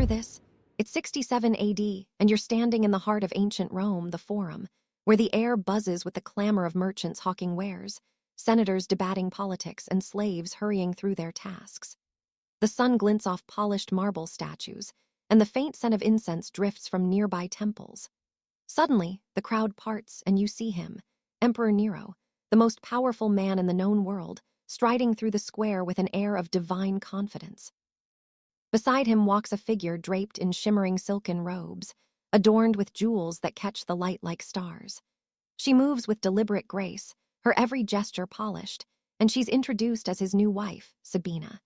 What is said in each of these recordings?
Picture this. It's 67 AD, and you're standing in the heart of ancient Rome, the Forum, where the air buzzes with the clamor of merchants hawking wares, senators debating politics, and slaves hurrying through their tasks. The sun glints off polished marble statues, and the faint scent of incense drifts from nearby temples. Suddenly, the crowd parts, and you see him, Emperor Nero, the most powerful man in the known world, striding through the square with an air of divine confidence. Beside him walks a figure draped in shimmering silken robes, adorned with jewels that catch the light like stars. She moves with deliberate grace, her every gesture polished, and she's introduced as his new wife, Sabina.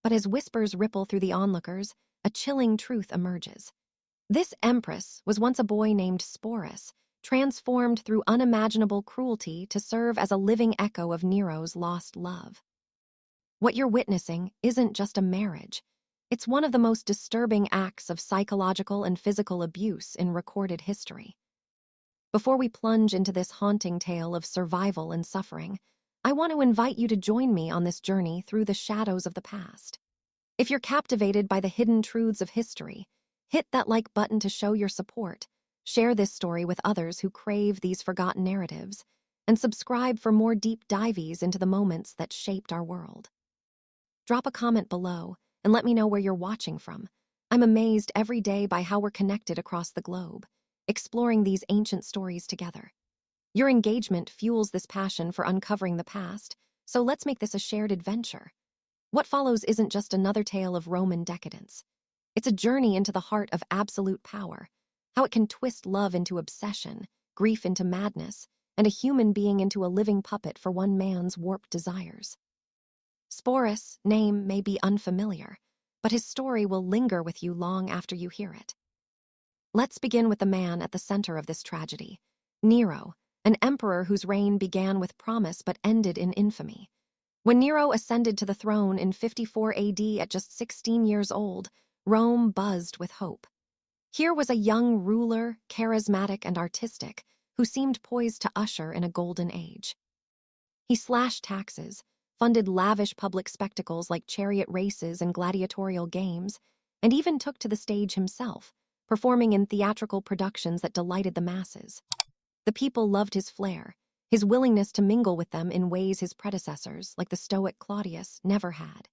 But as whispers ripple through the onlookers, a chilling truth emerges. This empress was once a boy named Sporus, transformed through unimaginable cruelty to serve as a living echo of Nero's lost love. What you're witnessing isn't just a marriage. It's one of the most disturbing acts of psychological and physical abuse in recorded history. Before we plunge into this haunting tale of survival and suffering, I want to invite you to join me on this journey through the shadows of the past. If you're captivated by the hidden truths of history, hit that like button to show your support, share this story with others who crave these forgotten narratives, and subscribe for more deep dives into the moments that shaped our world. Drop a comment below and let me know where you're watching from. I'm amazed every day by how we're connected across the globe, exploring these ancient stories together. Your engagement fuels this passion for uncovering the past, so let's make this a shared adventure. What follows isn't just another tale of Roman decadence. It's a journey into the heart of absolute power, how it can twist love into obsession, grief into madness, and a human being into a living puppet for one man's warped desires. Sporus' name may be unfamiliar, but his story will linger with you long after you hear it. Let's begin with the man at the center of this tragedy, Nero, an emperor whose reign began with promise but ended in infamy. When Nero ascended to the throne in 54 AD at just 16 years old, Rome buzzed with hope. Here was a young ruler, charismatic and artistic, who seemed poised to usher in a golden age. He slashed taxes, funded lavish public spectacles like chariot races and gladiatorial games, and even took to the stage himself, performing in theatrical productions that delighted the masses. The people loved his flair, his willingness to mingle with them in ways his predecessors, like the stoic Claudius, never had.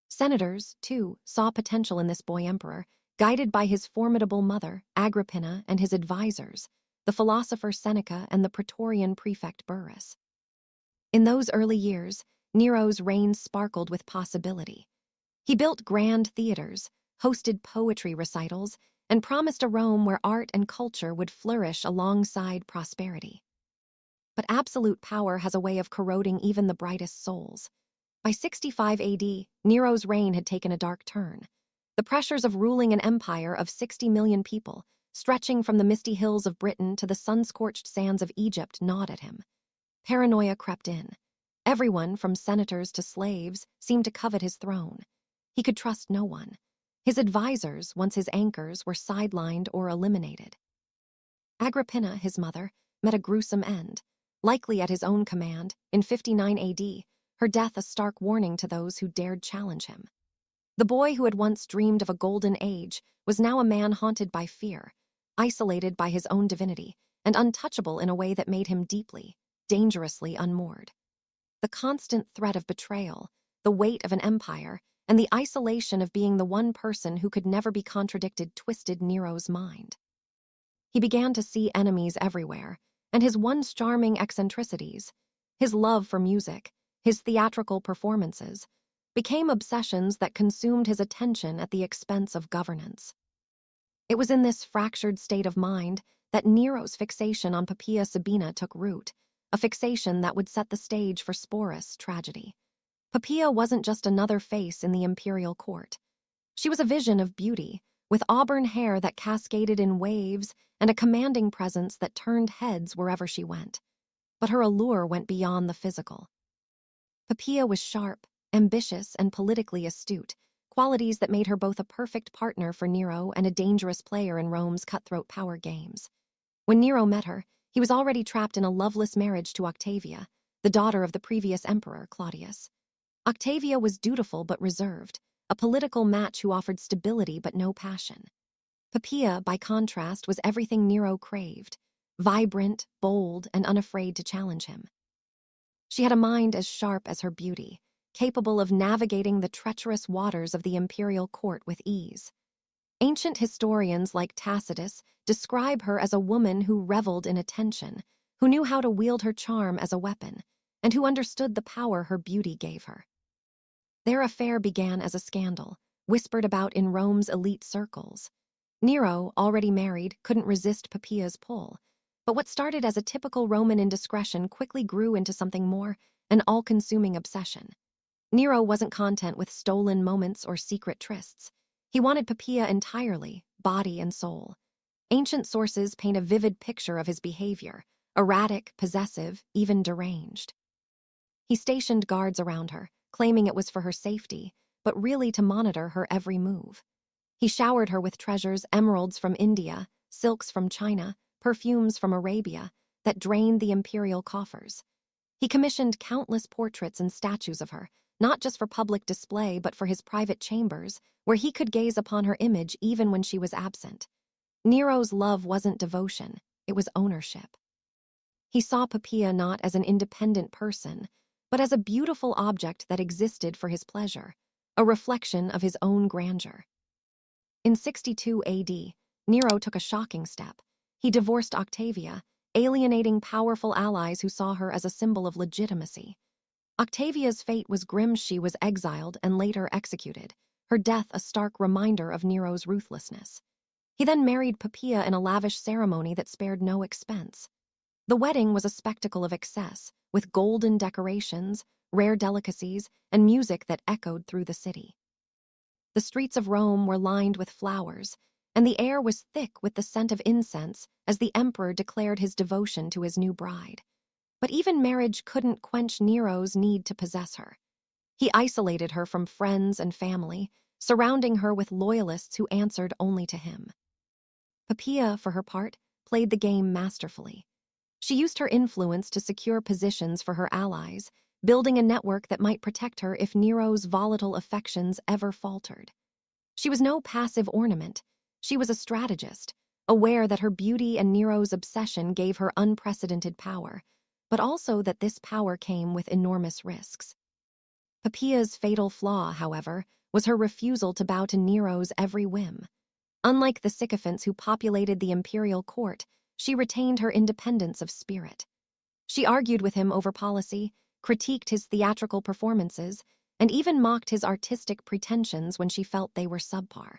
Senators, too, saw potential in this boy emperor, guided by his formidable mother, Agrippina, and his advisors, the philosopher Seneca and the Praetorian prefect Burrus. In those early years, Nero's reign sparkled with possibility. He built grand theaters, hosted poetry recitals, and promised a Rome where art and culture would flourish alongside prosperity. But absolute power has a way of corroding even the brightest souls. By 65 AD, Nero's reign had taken a dark turn. The pressures of ruling an empire of 60 million people, stretching from the misty hills of Britain to the sun-scorched sands of Egypt, gnawed at him. Paranoia crept in. Everyone, from senators to slaves, seemed to covet his throne. He could trust no one. His advisors, once his anchors, were sidelined or eliminated. Agrippina, his mother, met a gruesome end. Likely at his own command, in 59 AD, her death a stark warning to those who dared challenge him. The boy who had once dreamed of a golden age was now a man haunted by fear, isolated by his own divinity, and untouchable in a way that made him deeply, dangerously unmoored. The constant threat of betrayal, the weight of an empire, and the isolation of being the one person who could never be contradicted twisted Nero's mind. He began to see enemies everywhere, and his once charming eccentricities, his love for music, his theatrical performances, became obsessions that consumed his attention at the expense of governance. It was in this fractured state of mind that Nero's fixation on Poppaea Sabina took root, a fixation that would set the stage for Sporus' tragedy. Poppaea wasn't just another face in the imperial court. She was a vision of beauty, with auburn hair that cascaded in waves and a commanding presence that turned heads wherever she went. But her allure went beyond the physical. Poppaea was sharp, ambitious, and politically astute, qualities that made her both a perfect partner for Nero and a dangerous player in Rome's cutthroat power games. When Nero met her, he was already trapped in a loveless marriage to Octavia, the daughter of the previous emperor, Claudius. Octavia was dutiful but reserved, a political match who offered stability but no passion. Poppaea, by contrast, was everything Nero craved, vibrant, bold, and unafraid to challenge him. She had a mind as sharp as her beauty, capable of navigating the treacherous waters of the imperial court with ease. Ancient historians like Tacitus describe her as a woman who reveled in attention, who knew how to wield her charm as a weapon, and who understood the power her beauty gave her. Their affair began as a scandal, whispered about in Rome's elite circles. Nero, already married, couldn't resist Poppaea's pull, but what started as a typical Roman indiscretion quickly grew into something more, an all-consuming obsession. Nero wasn't content with stolen moments or secret trysts. He wanted Poppaea entirely, body and soul. Ancient sources paint a vivid picture of his behavior, erratic, possessive, even deranged. He stationed guards around her, claiming it was for her safety, but really to monitor her every move. He showered her with treasures, emeralds from India, silks from China, perfumes from Arabia, that drained the imperial coffers. He commissioned countless portraits and statues of her, not just for public display but for his private chambers, where he could gaze upon her image even when she was absent. Nero's love wasn't devotion, it was ownership. He saw Poppaea not as an independent person, but as a beautiful object that existed for his pleasure, a reflection of his own grandeur. In 62 AD, Nero took a shocking step. He divorced Octavia, alienating powerful allies who saw her as a symbol of legitimacy. Octavia's fate was grim. She was exiled and later executed, her death a stark reminder of Nero's ruthlessness. He then married Poppaea in a lavish ceremony that spared no expense. The wedding was a spectacle of excess, with golden decorations, rare delicacies, and music that echoed through the city. The streets of Rome were lined with flowers, and the air was thick with the scent of incense as the emperor declared his devotion to his new bride. But even marriage couldn't quench Nero's need to possess her. He isolated her from friends and family, surrounding her with loyalists who answered only to him. Poppaea, for her part, played the game masterfully. She used her influence to secure positions for her allies, building a network that might protect her if Nero's volatile affections ever faltered. She was no passive ornament. She was a strategist, aware that her beauty and Nero's obsession gave her unprecedented power, but also that this power came with enormous risks. Poppaea's fatal flaw, however, was her refusal to bow to Nero's every whim. Unlike the sycophants who populated the imperial court, she retained her independence of spirit. She argued with him over policy, critiqued his theatrical performances, and even mocked his artistic pretensions when she felt they were subpar.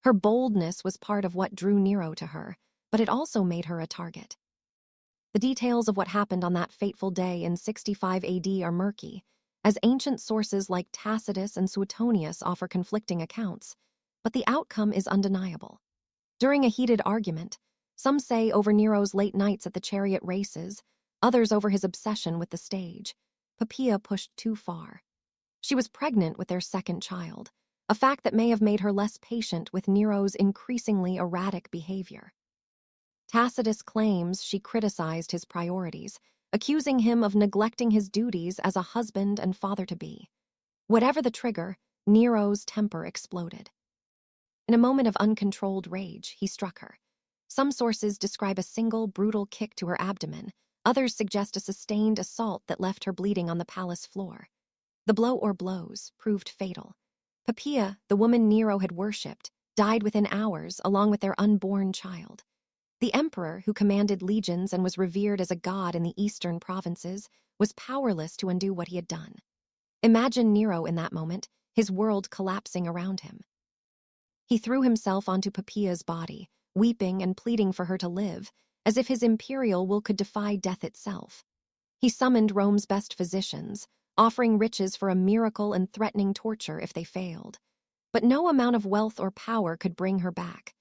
Her boldness was part of what drew Nero to her, but it also made her a target. The details of what happened on that fateful day in 65 AD are murky, as ancient sources like Tacitus and Suetonius offer conflicting accounts, but the outcome is undeniable. During a heated argument, some say over Nero's late nights at the chariot races, others over his obsession with the stage, Poppaea pushed too far. She was pregnant with their second child, a fact that may have made her less patient with Nero's increasingly erratic behavior. Tacitus claims she criticized his priorities, accusing him of neglecting his duties as a husband and father-to-be. Whatever the trigger, Nero's temper exploded. In a moment of uncontrolled rage, he struck her. Some sources describe a single, brutal kick to her abdomen. Others suggest a sustained assault that left her bleeding on the palace floor. The blow or blows proved fatal. Poppaea, the woman Nero had worshipped, died within hours along with their unborn child. The emperor, who commanded legions and was revered as a god in the eastern provinces, was powerless to undo what he had done. Imagine Nero in that moment, his world collapsing around him. He threw himself onto Poppaea's body, weeping and pleading for her to live, as if his imperial will could defy death itself. He summoned Rome's best physicians, offering riches for a miracle and threatening torture if they failed. But no amount of wealth or power could bring her back.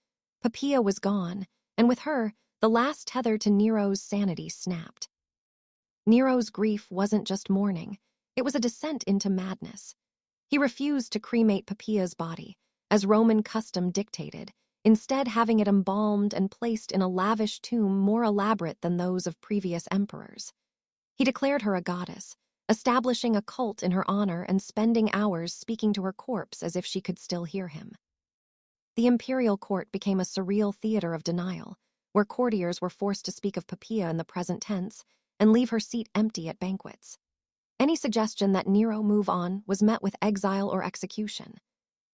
Poppaea was gone, and with her, the last tether to Nero's sanity snapped. Nero's grief wasn't just mourning, it was a descent into madness. He refused to cremate Poppaea's body, as Roman custom dictated, instead having it embalmed and placed in a lavish tomb more elaborate than those of previous emperors. He declared her a goddess, establishing a cult in her honor and spending hours speaking to her corpse as if she could still hear him. The imperial court became a surreal theater of denial, where courtiers were forced to speak of Poppaea in the present tense and leave her seat empty at banquets. Any suggestion that Nero move on was met with exile or execution.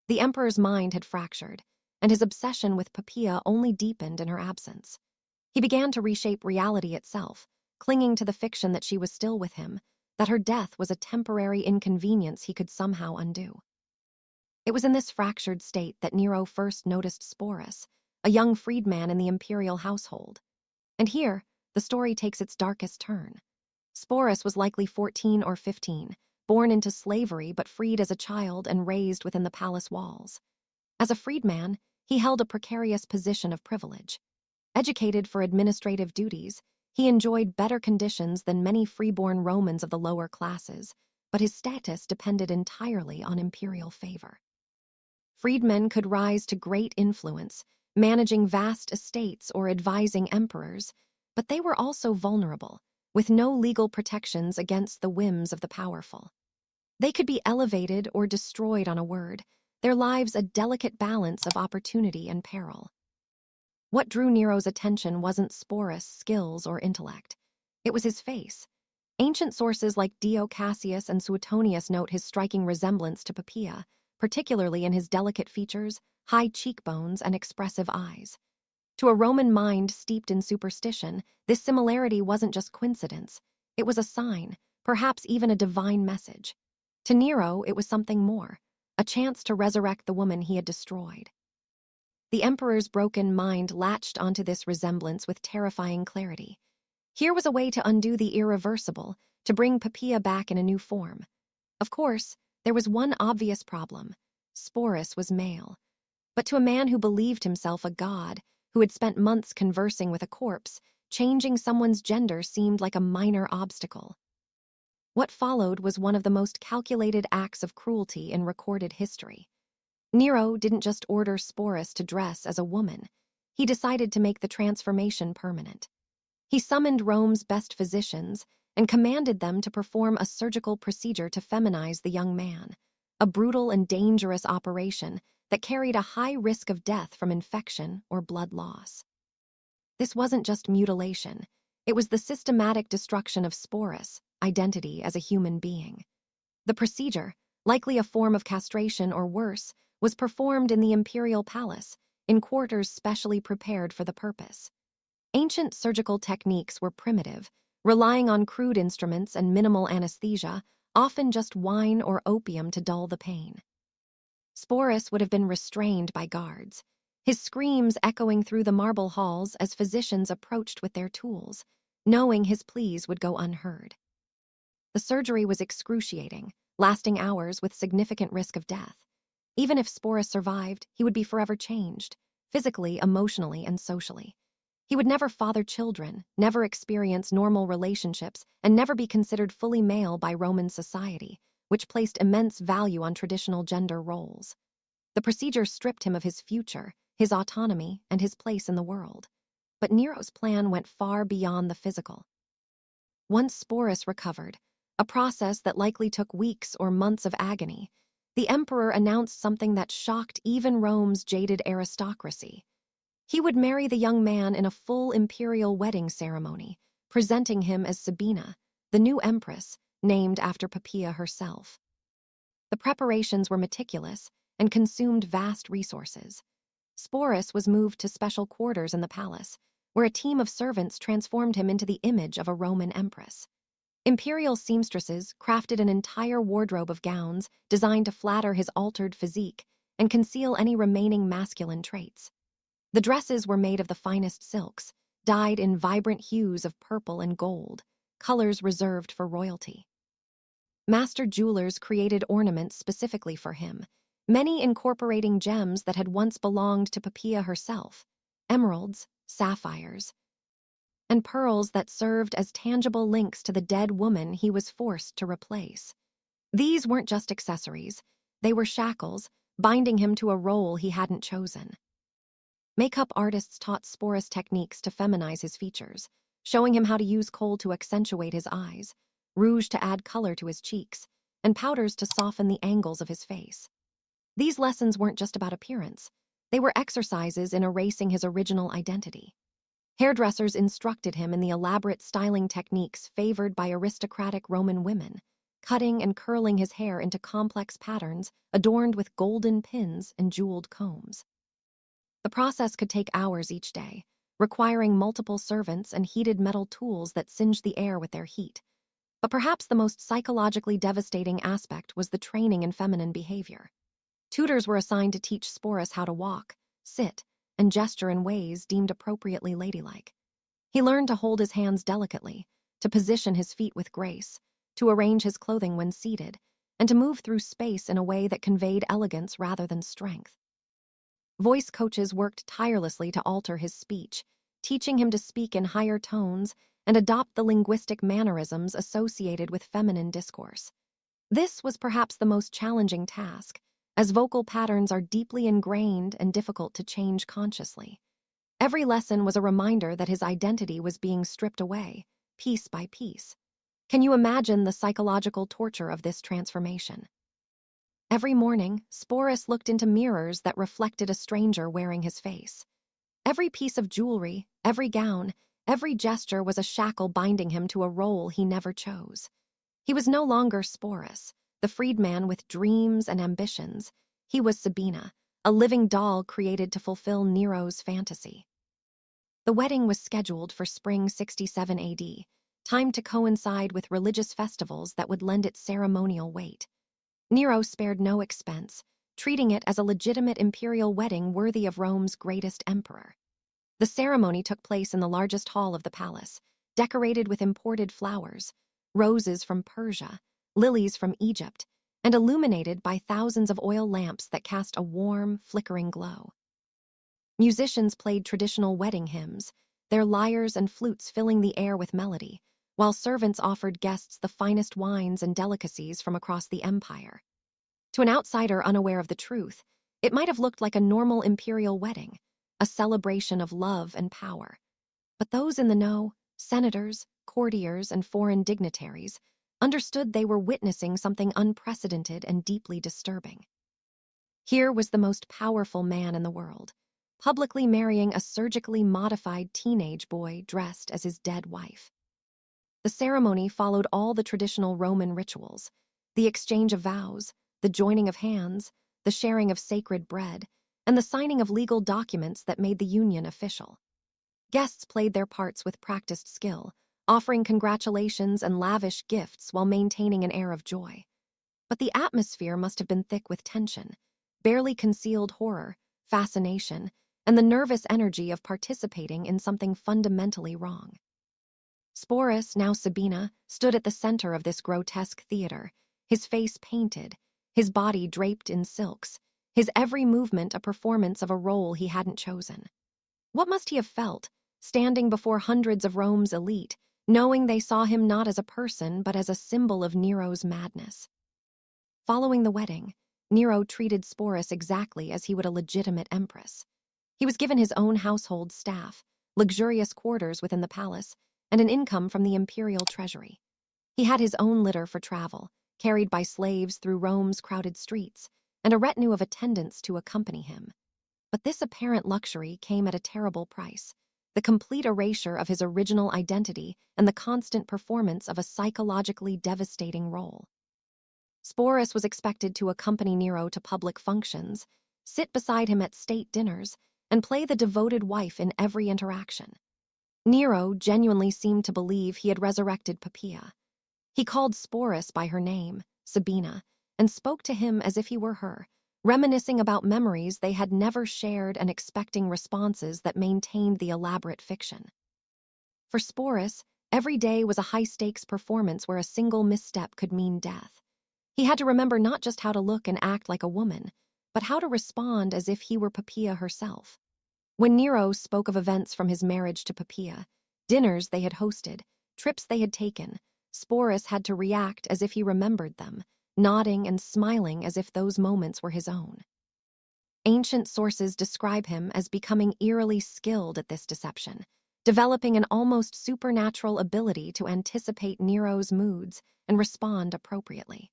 The emperor's mind had fractured, and his obsession with Poppaea only deepened in her absence. He began to reshape reality itself, clinging to the fiction that she was still with him, that her death was a temporary inconvenience he could somehow undo. It was in this fractured state that Nero first noticed Sporus, a young freedman in the imperial household. And here, the story takes its darkest turn. Sporus was likely 14 or 15, born into slavery but freed as a child and raised within the palace walls. As a freedman, he held a precarious position of privilege. Educated for administrative duties, he enjoyed better conditions than many freeborn Romans of the lower classes, but his status depended entirely on imperial favor. Freedmen could rise to great influence, managing vast estates or advising emperors, but they were also vulnerable, with no legal protections against the whims of the powerful. They could be elevated or destroyed on a word, their lives a delicate balance of opportunity and peril. What drew Nero's attention wasn't Sporus' skills or intellect. It was his face. Ancient sources like Dio Cassius and Suetonius note his striking resemblance to Poppaea, particularly in his delicate features, high cheekbones, and expressive eyes. To a Roman mind steeped in superstition, this similarity wasn't just coincidence. It was a sign, perhaps even a divine message. To Nero, it was something more, a chance to resurrect the woman he had destroyed. The emperor's broken mind latched onto this resemblance with terrifying clarity. Here was a way to undo the irreversible, to bring Poppaea back in a new form. Of course, there was one obvious problem. Sporus was male. But to a man who believed himself a god, who had spent months conversing with a corpse, changing someone's gender seemed like a minor obstacle. What followed was one of the most calculated acts of cruelty in recorded history. Nero didn't just order Sporus to dress as a woman. He decided to make the transformation permanent. He summoned Rome's best physicians and commanded them to perform a surgical procedure to feminize the young man, a brutal and dangerous operation that carried a high risk of death from infection or blood loss. This wasn't just mutilation. It was the systematic destruction of Sporus' identity as a human being. The procedure, likely a form of castration or worse, was performed in the imperial palace, in quarters specially prepared for the purpose. Ancient surgical techniques were primitive, relying on crude instruments and minimal anesthesia, often just wine or opium to dull the pain. Sporus would have been restrained by guards, his screams echoing through the marble halls as physicians approached with their tools, knowing his pleas would go unheard. The surgery was excruciating, lasting hours with significant risk of death. Even if Sporus survived, he would be forever changed, physically, emotionally, and socially. He would never father children, never experience normal relationships, and never be considered fully male by Roman society, which placed immense value on traditional gender roles. The procedure stripped him of his future, his autonomy, and his place in the world. But Nero's plan went far beyond the physical. Once Sporus recovered, a process that likely took weeks or months of agony, the emperor announced something that shocked even Rome's jaded aristocracy. He would marry the young man in a full imperial wedding ceremony, presenting him as Sabina, the new empress, named after Poppaea herself. The preparations were meticulous and consumed vast resources. Sporus was moved to special quarters in the palace, where a team of servants transformed him into the image of a Roman empress. Imperial seamstresses crafted an entire wardrobe of gowns designed to flatter his altered physique and conceal any remaining masculine traits. The dresses were made of the finest silks, dyed in vibrant hues of purple and gold, colors reserved for royalty. Master jewelers created ornaments specifically for him, many incorporating gems that had once belonged to Poppaea herself, emeralds, sapphires, and pearls that served as tangible links to the dead woman he was forced to replace. These weren't just accessories, they were shackles, binding him to a role he hadn't chosen. Makeup artists taught Sporus techniques to feminize his features, showing him how to use kohl to accentuate his eyes, rouge to add color to his cheeks, and powders to soften the angles of his face. These lessons weren't just about appearance. They were exercises in erasing his original identity. Hairdressers instructed him in the elaborate styling techniques favored by aristocratic Roman women, cutting and curling his hair into complex patterns adorned with golden pins and jeweled combs. The process could take hours each day, requiring multiple servants and heated metal tools that singed the air with their heat. But perhaps the most psychologically devastating aspect was the training in feminine behavior. Tutors were assigned to teach Sporus how to walk, sit, and gesture in ways deemed appropriately ladylike. He learned to hold his hands delicately, to position his feet with grace, to arrange his clothing when seated, and to move through space in a way that conveyed elegance rather than strength. Voice coaches worked tirelessly to alter his speech, teaching him to speak in higher tones and adopt the linguistic mannerisms associated with feminine discourse. This was perhaps the most challenging task, as vocal patterns are deeply ingrained and difficult to change consciously. Every lesson was a reminder that his identity was being stripped away, piece by piece. Can you imagine the psychological torture of this transformation? Every morning, Sporus looked into mirrors that reflected a stranger wearing his face. Every piece of jewelry, every gown, every gesture was a shackle binding him to a role he never chose. He was no longer Sporus, the freedman with dreams and ambitions. He was Sabina, a living doll created to fulfill Nero's fantasy. The wedding was scheduled for spring 67 AD, timed to coincide with religious festivals that would lend it ceremonial weight. Nero spared no expense, treating it as a legitimate imperial wedding worthy of Rome's greatest emperor. The ceremony took place in the largest hall of the palace, decorated with imported flowers, roses from Persia, lilies from Egypt, and illuminated by thousands of oil lamps that cast a warm, flickering glow. Musicians played traditional wedding hymns, their lyres and flutes filling the air with melody, while servants offered guests the finest wines and delicacies from across the empire. To an outsider unaware of the truth, it might have looked like a normal imperial wedding, a celebration of love and power. But those in the know, senators, courtiers, and foreign dignitaries, understood they were witnessing something unprecedented and deeply disturbing. Here was the most powerful man in the world, publicly marrying a surgically modified teenage boy dressed as his dead wife. The ceremony followed all the traditional Roman rituals: the exchange of vows, the joining of hands, the sharing of sacred bread, and the signing of legal documents that made the union official. Guests played their parts with practiced skill, offering congratulations and lavish gifts while maintaining an air of joy. But the atmosphere must have been thick with tension, barely concealed horror, fascination, and the nervous energy of participating in something fundamentally wrong. Sporus, now Sabina, stood at the center of this grotesque theater, his face painted, his body draped in silks, his every movement a performance of a role he hadn't chosen. What must he have felt, standing before hundreds of Rome's elite, knowing they saw him not as a person but as a symbol of Nero's madness? Following the wedding, Nero treated Sporus exactly as he would a legitimate empress. He was given his own household staff, luxurious quarters within the palace, and an income from the imperial treasury. He had his own litter for travel, carried by slaves through Rome's crowded streets, and a retinue of attendants to accompany him. But this apparent luxury came at a terrible price: the complete erasure of his original identity and the constant performance of a psychologically devastating role. Sporus was expected to accompany Nero to public functions, sit beside him at state dinners, and play the devoted wife in every interaction. Nero genuinely seemed to believe he had resurrected Poppaea. He called Sporus by her name, Sabina, and spoke to him as if he were her, reminiscing about memories they had never shared and expecting responses that maintained the elaborate fiction. For Sporus, every day was a high-stakes performance where a single misstep could mean death. He had to remember not just how to look and act like a woman, but how to respond as if he were Poppaea herself. When Nero spoke of events from his marriage to Poppaea, dinners they had hosted, trips they had taken, Sporus had to react as if he remembered them, nodding and smiling as if those moments were his own. Ancient sources describe him as becoming eerily skilled at this deception, developing an almost supernatural ability to anticipate Nero's moods and respond appropriately.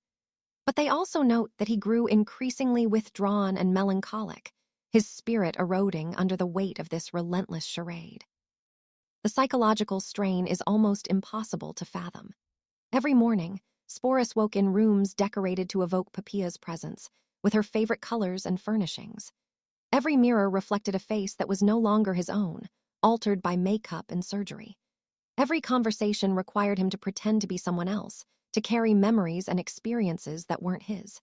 But they also note that he grew increasingly withdrawn and melancholic, his spirit eroding under the weight of this relentless charade. The psychological strain is almost impossible to fathom. Every morning, Sporus woke in rooms decorated to evoke Poppaea's presence, with her favorite colors and furnishings. Every mirror reflected a face that was no longer his own, altered by makeup and surgery. Every conversation required him to pretend to be someone else, to carry memories and experiences that weren't his.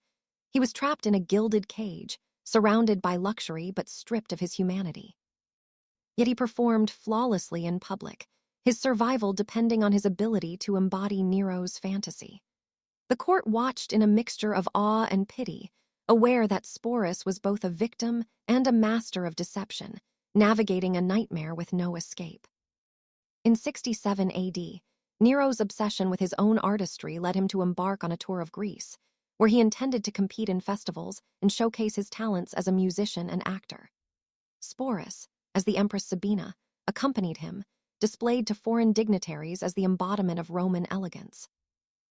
He was trapped in a gilded cage, surrounded by luxury but stripped of his humanity. Yet he performed flawlessly in public, his survival depending on his ability to embody Nero's fantasy. The court watched in a mixture of awe and pity, aware that Sporus was both a victim and a master of deception, navigating a nightmare with no escape. In 67 AD, Nero's obsession with his own artistry led him to embark on a tour of Greece, where he intended to compete in festivals and showcase his talents as a musician and actor. Sporus, as the Empress Sabina, accompanied him, displayed to foreign dignitaries as the embodiment of Roman elegance.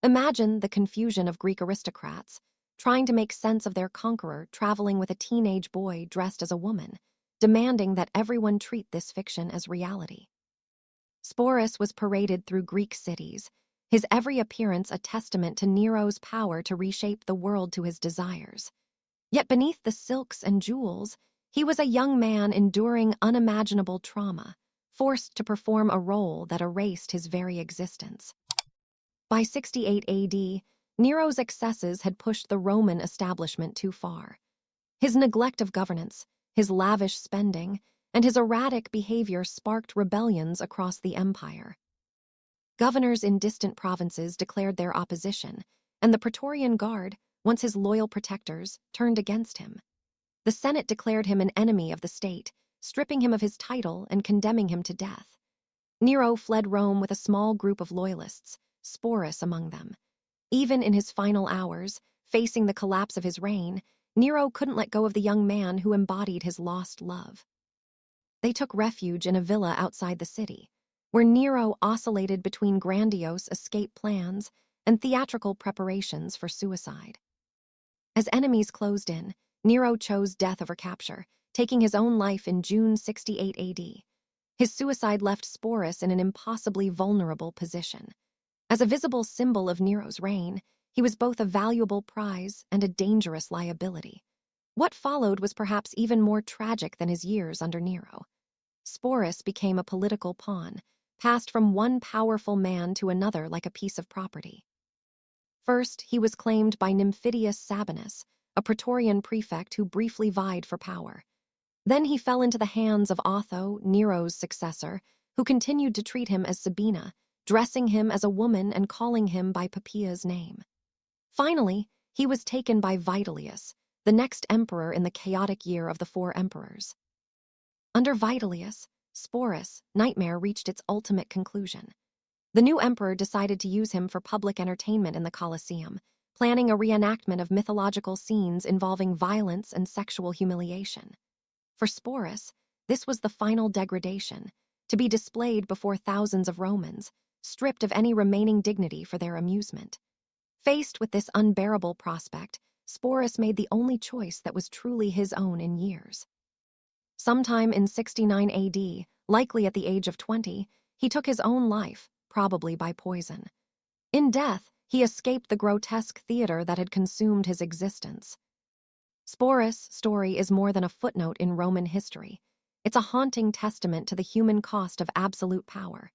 Imagine the confusion of Greek aristocrats, trying to make sense of their conqueror traveling with a teenage boy dressed as a woman, demanding that everyone treat this fiction as reality. Sporus was paraded through Greek cities, his every appearance a testament to Nero's power to reshape the world to his desires. Yet beneath the silks and jewels, he was a young man enduring unimaginable trauma, forced to perform a role that erased his very existence. By 68 AD, Nero's excesses had pushed the Roman establishment too far. His neglect of governance, his lavish spending, and his erratic behavior sparked rebellions across the empire. Governors in distant provinces declared their opposition, and the Praetorian Guard, once his loyal protectors, turned against him. The Senate declared him an enemy of the state, stripping him of his title and condemning him to death. Nero fled Rome with a small group of loyalists, Sporus among them. Even in his final hours, facing the collapse of his reign, Nero couldn't let go of the young man who embodied his lost love. They took refuge in a villa outside the city, where Nero oscillated between grandiose escape plans and theatrical preparations for suicide. As enemies closed in, Nero chose death over capture, taking his own life in June 68 AD. His suicide left Sporus in an impossibly vulnerable position. As a visible symbol of Nero's reign, he was both a valuable prize and a dangerous liability. What followed was perhaps even more tragic than his years under Nero. Sporus became a political pawn, passed from one powerful man to another like a piece of property. First, he was claimed by Nymphidius Sabinus, a Praetorian prefect who briefly vied for power. Then he fell into the hands of Otho, Nero's successor, who continued to treat him as Sabina, dressing him as a woman and calling him by Poppaea's name. Finally, he was taken by Vitellius, the next emperor in the chaotic year of the four emperors. Under Vitellius, Sporus' nightmare reached its ultimate conclusion. The new emperor decided to use him for public entertainment in the Colosseum, planning a reenactment of mythological scenes involving violence and sexual humiliation. For Sporus, this was the final degradation, to be displayed before thousands of Romans, stripped of any remaining dignity for their amusement. Faced with this unbearable prospect, Sporus made the only choice that was truly his own in years. Sometime in 69 AD, likely at the age of 20, he took his own life, probably by poison. In death, he escaped the grotesque theater that had consumed his existence. Sporus' story is more than a footnote in Roman history. It's a haunting testament to the human cost of absolute power.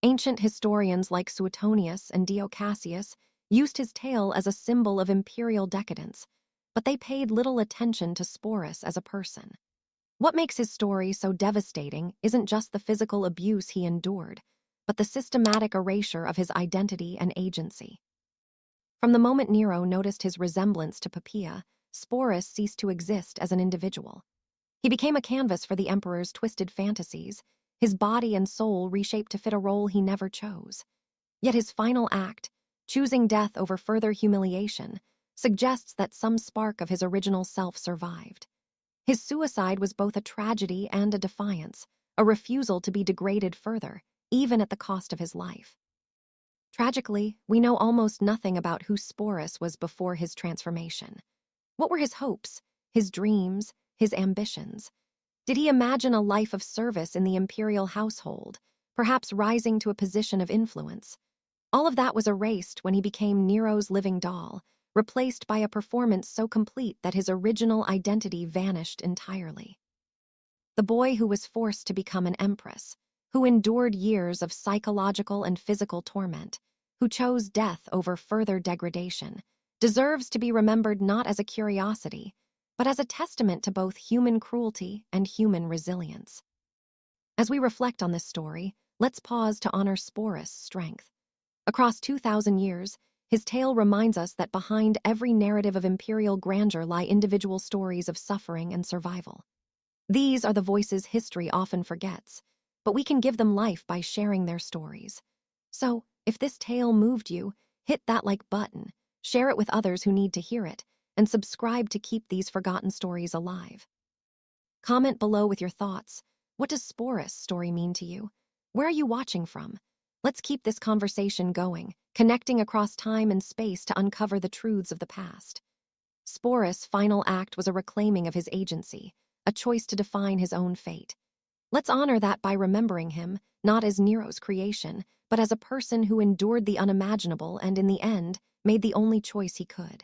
Ancient historians like Suetonius and Dio Cassius used his tale as a symbol of imperial decadence, but they paid little attention to Sporus as a person. What makes his story so devastating isn't just the physical abuse he endured, but the systematic erasure of his identity and agency. From the moment Nero noticed his resemblance to Poppaea, Sporus ceased to exist as an individual. He became a canvas for the emperor's twisted fantasies, his body and soul reshaped to fit a role he never chose. Yet his final act, choosing death over further humiliation, suggests that some spark of his original self survived. His suicide was both a tragedy and a defiance, a refusal to be degraded further, even at the cost of his life. Tragically, we know almost nothing about who Sporus was before his transformation. What were his hopes, his dreams, his ambitions? Did he imagine a life of service in the imperial household, perhaps rising to a position of influence? All of that was erased when he became Nero's living doll, replaced by a performance so complete that his original identity vanished entirely. The boy who was forced to become an empress, who endured years of psychological and physical torment, who chose death over further degradation, deserves to be remembered not as a curiosity, but as a testament to both human cruelty and human resilience. As we reflect on this story, let's pause to honor Sporus' strength. Across 2,000 years, his tale reminds us that behind every narrative of imperial grandeur lie individual stories of suffering and survival. These are the voices history often forgets, but we can give them life by sharing their stories. So, if this tale moved you, hit that like button, share it with others who need to hear it, and subscribe to keep these forgotten stories alive. Comment below with your thoughts. What does Sporus' story mean to you? Where are you watching from? Let's keep this conversation going, connecting across time and space to uncover the truths of the past. Sporus' final act was a reclaiming of his agency, a choice to define his own fate. Let's honor that by remembering him, not as Nero's creation, but as a person who endured the unimaginable and, in the end, made the only choice he could.